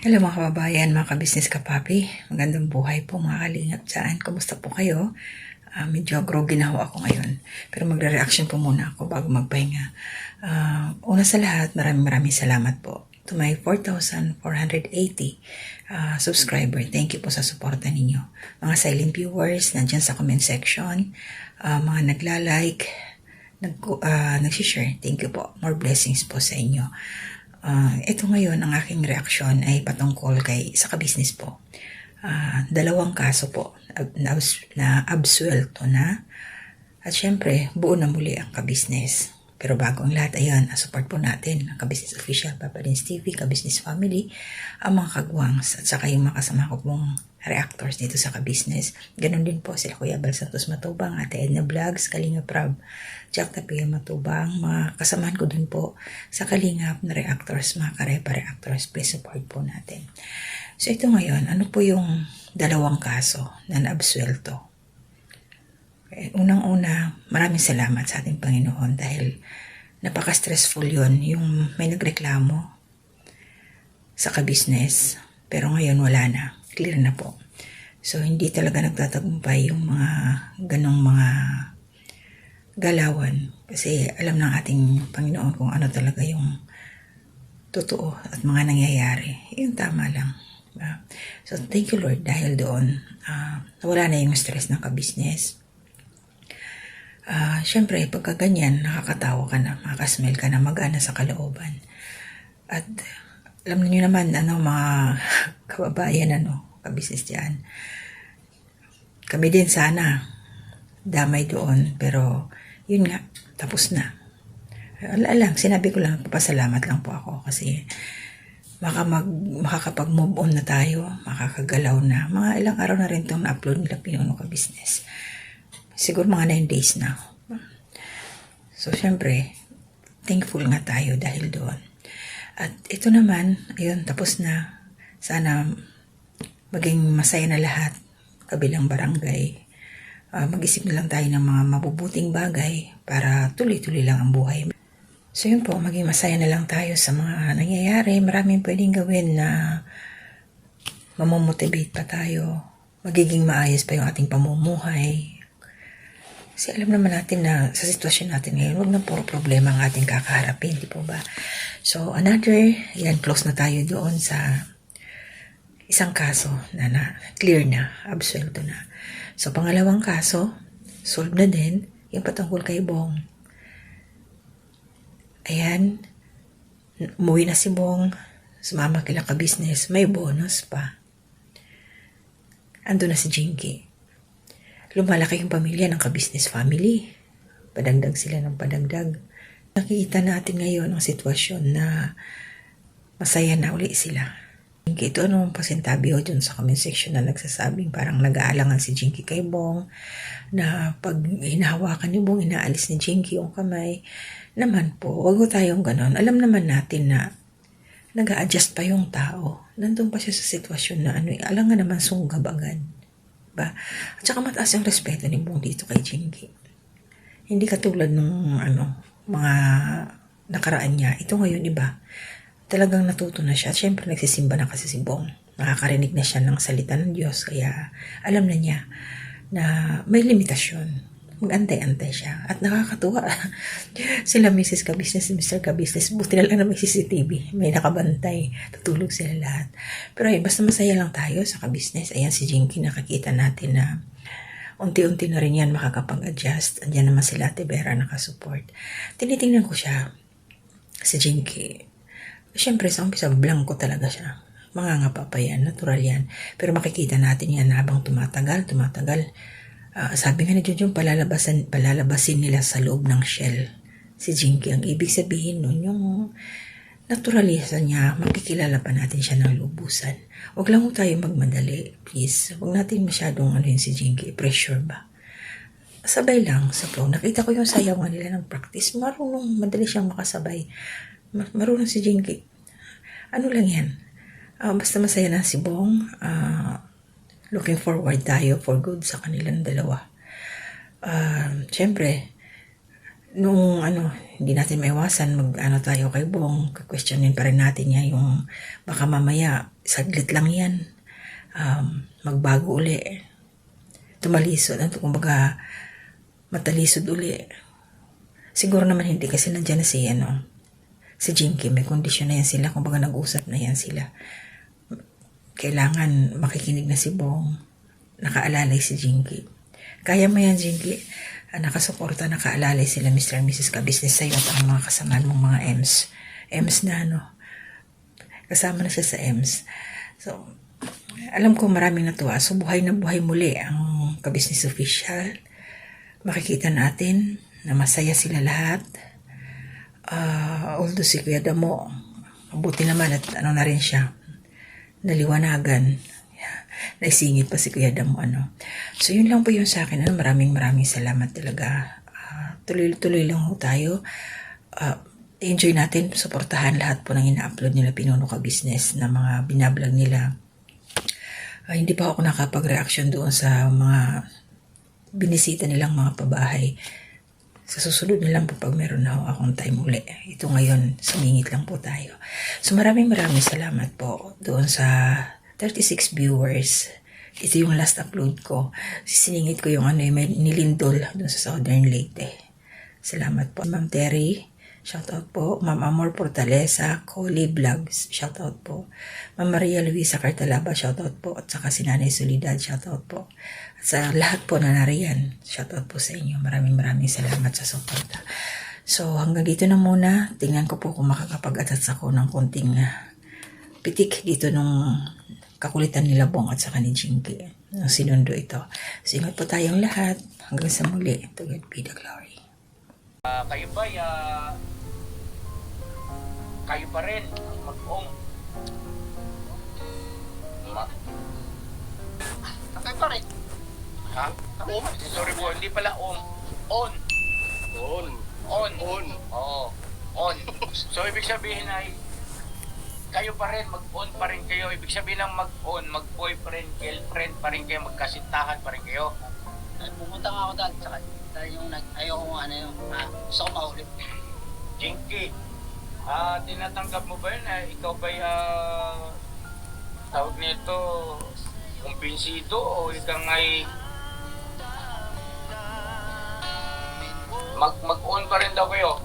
Hello mga kababayan, mga kabisnes kapapi. Magandang buhay po mga kalingap dyan. Kumusta po kayo? Medyo groggy na ho ako ngayon. Pero magre-reaction po muna ako bago magpahinga. Una sa lahat, maraming salamat po to my 4,480 subscriber. Thank you po sa suporta ninyo. Mga silent viewers, nandyan sa comment section. Mga nagla-like, nag-share. Thank you po. More blessings po sa inyo. Ito ngayon, ang aking reaksyon ay patungkol sa kabisnes po. Dalawang kaso po na absuelto na. At syempre, buo na muli ang kabisnes. Pero bago ang lahat, ayan, support po natin ang Kabisnes Official, Papa Lins TV, Kabisnes Family, ang mga kagwangs, at saka yung mga kasama ko pong reactors dito sa kabisnes. Ganon din po sila Kuya Bal Santos Matubang, Ate Edna Vlogs, Kalinga Prab, Jack Tapia Matubang, mga kasamahan ko din po sa Kalingap na reactors, mga Karepa reactors. Please support po natin. So ito ngayon, ano po yung dalawang kaso na naabsuelto? Unang-una, maraming salamat sa ating Panginoon dahil napaka-stressful yun, yung may nagreklamo sa kabisnes, pero ngayon wala na, clear na po. So hindi talaga nagtatagumpay yung mga ganong mga galawan kasi alam ng ating Panginoon kung ano talaga yung totoo at mga nangyayari. Yung tama lang. So thank you Lord dahil doon wala na yung stress ng kabisnes. Syempre, pagka ganyan, nakakatawa ka na, makakasmell ka na, mag-ana sa kalooban. At alam niyo naman, mga kababayan, kabisnes dyan. Kami din sana, damay doon, pero yun nga, tapos na. Sinabi ko lang, papasalamat lang po ako kasi makakapag-move on na tayo, makakagalaw na. Mga ilang araw na rin itong na-upload nila Pinuno Kabisnes. Siguro mga 9 days na. So, syempre, thankful nga tayo dahil doon. At ito naman, ayun, tapos na. Sana maging masaya na lahat, kabilang barangay. Mag-isip na lang tayo ng mga mabubuting bagay para tuloy-tuloy lang ang buhay. So, yun po, maging masaya na lang tayo sa mga nangyayari. Maraming pwedeng gawin na mamomotivate pa tayo. Magiging maayos pa yung ating pamumuhay. Kasi alam naman natin na sa sitwasyon natin ngayon, huwag na puro problema ang ating kakaharapin, di po ba? So, close na tayo doon sa isang kaso na clear na, absuelto na. So, pangalawang kaso, solved na din, yung patungkol kay Bong. Ayan, umuwi na si Bong, sumama kila kabisnes, may bonus pa. Ando na si Jinky. Lumalaki yung pamilya ng kabisnes family. Padagdag sila ng padagdag. Nakikita natin ngayon ang sitwasyon na masaya na uli sila. Ito anong pasintabi ho dun sa comment section na nagsasabing parang nag-aalangan si Jinky kay Bong na pag hinahawakan ni Bong, inaalis ni Jinky yung kamay. Naman po, wag tayong ganon. Alam naman natin na nag-a-adjust pa yung tao. Nandun pa siya sa sitwasyon na alangan naman sunggab agad. Ba? At saka mataas yung respeto ni Bong dito kay Jinky. Hindi katulad ng mga nakaraan niya. Ito ngayon iba. Talagang natuto na siya. At syempre nagsisimba na kasi si Bong. Nakakarinig na siya ng salita ng Diyos. Kaya alam na niya na may limitasyon. Mag-antay-antay siya. At nakakatuwa. Sila Mrs. Kabisnes, Mr. Kabisnes, buti na lang na may CCTV. May nakabantay. Tutulog sila lahat. Pero ayun, basta masaya lang tayo sa kabisnes. Ayan si Jinky, nakakita natin na unti-unti na rin yan makakapag-adjust. Andiyan naman sila Ate Vera nakasupport. Tinitingnan ko siya, si Jinky. Siyempre sa umpisa, blanco talaga siya. Mangangapa pa yan, natural yan. Pero makikita natin yan habang tumatagal. Sabi nga ni Junjun, palalabasin nila sa loob ng shell si Jinky. Ang ibig sabihin nun, yung naturalisa niya, makikilala pa natin siya ng lubusan. Huwag lang tayo magmadali, please. Huwag natin masyadong yun si Jinky, pressure ba? Sabay lang sa flow. Nakita ko yung sayawan nila ng practice. Madali siyang makasabay. Marunong si Jinky. Ano lang yan? Basta masaya na si Bong. Looking forward tayo for good sa kanilang dalawa. Siyempre, nung hindi natin maiwasan, tayo kay Bong, questionin pa rin natin niya yung baka mamaya, saglit lang yan, magbago uli, tumalisod, kumbaga, matalisod uli. Siguro naman hindi kasi nandiyan na si Jinky, may kondisyon na yan sila, kumbaga nag-usap na yan sila. Kailangan makikinig na si Bong, nakaalalay si Jinky. Kaya mo yan, Jinky. Nakasuporta, nakaalalay sila Mr. and Mrs. Ka-Business sa'yo at ang mga kasamaan mong mga M's. M's na kasama na siya sa M's. So, alam ko maraming natuwa. So, buhay na buhay muli ang Ka-Business Official. Makikita natin na masaya sila lahat. Although si Kuya Damo, mabuti naman at na rin siya, naliwanagan. Naisingit pa si Kuya Damo, So, yun lang po yun sa akin. Maraming salamat talaga. Tuloy-tuloy lang ho tayo. Enjoy natin, suportahan lahat po ng ina-upload nila Pinuno Ka-Business na mga binablog nila. Hindi pa ako nakapag-reaction doon sa mga binisita nilang mga pabahay. Sa susunod na lang po pag meron na akong time uli. Ito ngayon, sumingit lang po tayo. So maraming salamat po doon sa 36 viewers. Ito yung last upload ko. Siningit ko yung may nilindol doon sa Southern Leyte. Salamat po. Ma'am Terry, shoutout po. Ma'am Amor Portalesa, Coley Vlogs, shoutout po. Ma'am Maria Luisa Cartalaba, shoutout po. At saka si Nanay Solidad, shoutout po. At sa lahat po na nariyan, shoutout po sa inyo. Maraming salamat sa suporta. So hanggang dito na muna. Tingnan ko po kung makakapag-atats ako ng konting pitik dito nung kakulitan nila Bong at saka ni Jinky. Sinundo ito. So ingat po tayong lahat. Hanggang sa muli. To God be the glory. Kayo ba, kayo pa rin ang mag-ong. Kayo pa rin. Ha? Sorry po, hindi pala on. On. Oo. On. So, ibig sabihin ay, kayo pa rin, mag-on pa rin kayo. Ibig sabihin ng mag-on, mag-boyfriend, girlfriend pa rin kayo, magkasintahan pa rin kayo. Pumunta nga ako dahil yung ayoko nga gusto ko mahuli. Jinky, tinatanggap mo ba yun na ikaw ba'y tawag nito kumbinsido o ikang ay mag-on pa rin daw kayo?